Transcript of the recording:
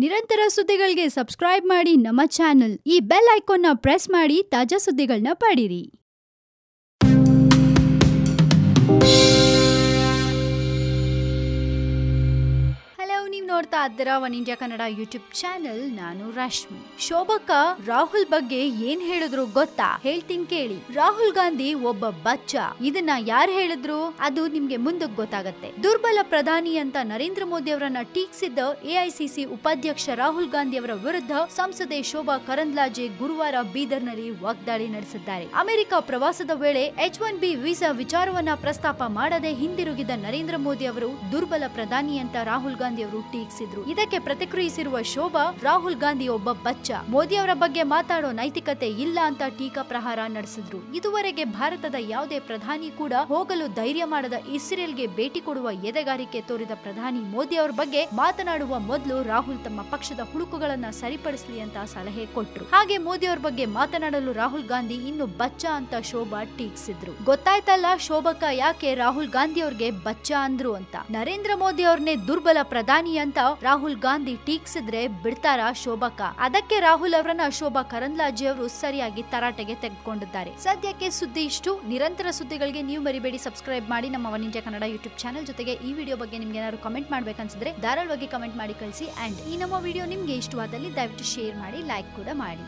ನಿರಂತರ ಸುದ್ದಿಗಳಿಗೆ ಸಬ್ಸ್ಕ್ರೈಬ್ ಮಾಡಿ ನಮ್ಮ ಚಾನೆಲ್. ಈ ಬೆಲ್ ಐಕಾನ್ ನ ಪ್ರೆಸ್ ಮಾಡಿ ತಾಜಾ ಸುದ್ದಿಗಳನ್ನ ಪಡೀರಿ. ನೀವು ನೋಡ್ತಾ ಇದ್ದೀರಾ one India Kannada YouTube channel. ನಾನು ರಶ್ಮಿ. ಶೋಭಕ್ಕ ರಾಹುಲ್ ಬಗ್ಗೆ ಏನ್ ಹೇಳಿದ್ರು ಗೊತ್ತಾ? ಹೇಳ್ತೀನಿ ಕೇಳಿ. ರಾಹುಲ್ ಗಾಂಧಿ ಒಬ್ಬ ಬಚ್ಚ. ಇದನ್ನ ಯಾರು ಹೇಳಿದ್ರು ಅದು ನಿಮ್ಗೆ ಮುಂದಕ್ಕೆ ಗೊತ್ತಾಗತ್ತೆ. ದುರ್ಬಲ ಪ್ರಧಾನಿ ಅಂತ ನರೇಂದ್ರ ಮೋದಿ ಅವರನ್ನ ಟೀಕಿಸಿದ್ದ ಎಐಸಿಸಿ ಉಪಾಧ್ಯಕ್ಷ ರಾಹುಲ್ ಗಾಂಧಿ ಅವರ ವಿರುದ್ಧ ಸಂಸದೆ ಶೋಭಾ ಕರಂದ್ಲಾಜೆ ಗುರುವಾರ ಬೀದರ್ನಲ್ಲಿ ವಾಗ್ದಾಳಿ ನಡೆಸಿದ್ದಾರೆ. ಅಮೆರಿಕ ಪ್ರವಾಸದ ವೇಳೆ H-1B ವೀಸಾ ವಿಚಾರವನ್ನ ಪ್ರಸ್ತಾಪ ಮಾಡದೆ ಹಿಂದಿರುಗಿದ ನರೇಂದ್ರ ಮೋದಿ ಅವರು ದುರ್ಬಲ ಪ್ರಧಾನಿ ಅಂತ ರಾಹುಲ್ ಗಾಂಧಿ ಅವರು ಟೀಕಿಸಿದ್ರು. ಇದಕ್ಕೆ ಪ್ರತಿಕ್ರಿಯಿಸಿರುವ ಶೋಭಾ, ರಾಹುಲ್ ಗಾಂಧಿ ಒಬ್ಬ ಬಚ್ಚ, ಮೋದಿ ಅವರ ಬಗ್ಗೆ ಮಾತಾಡೋ ನೈತಿಕತೆ ಇಲ್ಲ ಅಂತ ಟೀಕಾ ಪ್ರಹಾರ ನಡೆಸಿದ್ರು. ಇದುವರೆಗೆ ಭಾರತದ ಯಾವುದೇ ಪ್ರಧಾನಿ ಕೂಡ ಹೋಗಲು ಧೈರ್ಯ ಮಾಡದ ಇಸ್ರೇಲ್ಗೆ ಭೇಟಿ ಕೊಡುವ ಎದೆಗಾರಿಕೆ ತೋರಿದ ಪ್ರಧಾನಿ ಮೋದಿ ಅವರ ಬಗ್ಗೆ ಮಾತನಾಡುವ ಮೊದಲು ರಾಹುಲ್ ತಮ್ಮ ಪಕ್ಷದ ಹುಳುಕುಗಳನ್ನ ಸರಿಪಡಿಸಲಿ ಅಂತ ಸಲಹೆ ಕೊಟ್ರು. ಹಾಗೆ ಮೋದಿ ಅವರ ಬಗ್ಗೆ ಮಾತನಾಡಲು ರಾಹುಲ್ ಗಾಂಧಿ ಇನ್ನು ಬಚ್ಚ ಅಂತ ಶೋಭಾ ಟೀಕಿಸಿದ್ರು. ಗೊತ್ತಾಯ್ತಲ್ಲ ಶೋಭಕ್ಕ ಯಾಕೆ ರಾಹುಲ್ ಗಾಂಧಿ ಅವ್ರಿಗೆ ಬಚ್ಚ ಅಂದ್ರು ಅಂತ. ನರೇಂದ್ರ ಮೋದಿ ಅವ್ರನ್ನೇ ದುರ್ಬಲ ಪ್ರಧಾನಿ ಅಂತ ರಾಹುಲ್ ಗಾಂಧಿ ಟೀಕಿಸಿದ್ರೆ ಬಿಡ್ತಾರ ಶೋಭಕ್ಕ? ಅದಕ್ಕೆ ರಾಹುಲ್ ಅವರನ್ನ ಶೋಭಾ ಕರಂದ್ಲಾಜೆ ಅವರು ಸರಿಯಾಗಿ ತರಾಟೆಗೆ ತೆಗೆದುಕೊಂಡಿದ್ದಾರೆ. ಸದ್ಯಕ್ಕೆ ಸುದ್ದಿ ಇಷ್ಟು. ನಿರಂತರ ಸುದ್ದಿಗಳಿಗೆ ನೀವು ಮರಿಬೇಡಿ ಸಬ್ಸ್ಕ್ರೈಬ್ ಮಾಡಿ ನಮ್ಮ one India Kannada YouTube channel. ಜೊತೆಗೆ ಈ ವಿಡಿಯೋ ಬಗ್ಗೆ ನಿಮ್ಗೆ ಏನಾದ್ರು ಕಮೆಂಟ್ ಮಾಡ್ಬೇಕನ್ಸಿದ್ರೆ ಧಾರಾಳವಾಗಿ ಕಮೆಂಟ್ ಮಾಡಿ ಕಳಿಸಿ. ಅಂಡ್ ಈ ನಮ್ಮ ವಿಡಿಯೋ ನಿಮ್ಗೆ ಇಷ್ಟವಾದಲ್ಲಿ ದಯವಿಟ್ಟು ಶೇರ್ ಮಾಡಿ, ಲೈಕ್ ಕೂಡ ಮಾಡಿ.